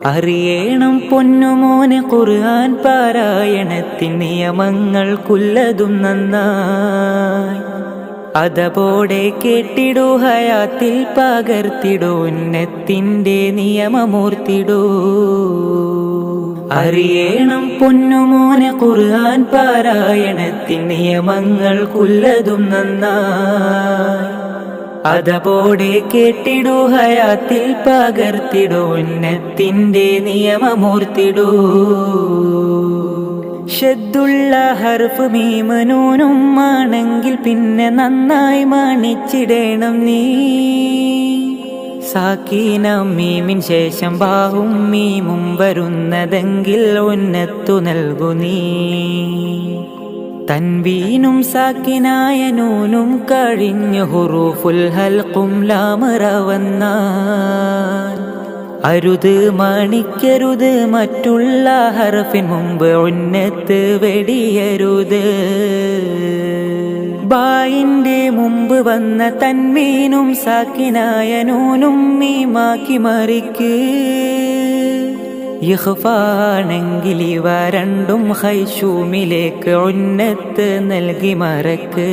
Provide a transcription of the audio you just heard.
അറിയണം പൊന്നുമോനെ ഖുർആൻ പാരായണത്തിൻ നിയമങ്ങൾക്കുള്ളതും നന്നായി അതപോടെ കേട്ടിടൂ, ഹയാത്തിൽ പകർത്തിടൂ, ഉന്നത്തിന്റെ നിയമമൂർത്തിടൂ. അറിയണം പൊന്നുമോനെ ഖുർആൻ പാരായണത്തിൻ നിയമങ്ങൾക്കുള്ളതും നന്നായി അതപോടെ കേട്ടിടൂ, ഹയാത്തിൽ പകർത്തിടൂ, ഉന്നത്തിന്റെ നിയമമൂർത്തിടൂ. ഷദ്ദുള്ള ഹർഫ് മീമ് നൂനും ആണെങ്കിൽ പിന്നെ നന്നായി മാണിച്ചിടേണം നീ. സാക്കീന മീമിൻ ശേഷം ബാഹും മീമും വരുന്നതെങ്കിൽ ഉന്നത്തു നൽകു നീ. തൻവീനും സാക്കിനായ നൂനും കഴിഞ്ഞു ഹുറൂഫുൽ ഹൽഖും ലാമറ വന്നാൽ അരുത് മാണിക്കരുത്, മറ്റുള്ള ഹർഫിൻ മുമ്പ് ഉന്നത്ത് വെടിയരുത്. ബായിന്റെ മുമ്പ് വന്ന തൻവീനും സാക്കിനായ നൂനും മീമാക്കി മറിക്ക്. ഇഖ്ഫാണെങ്കിൽ ഇവ രണ്ടും ഖൈശൂമിലേക്ക് ഉന്നത്ത് നൽകി മറക്ക്.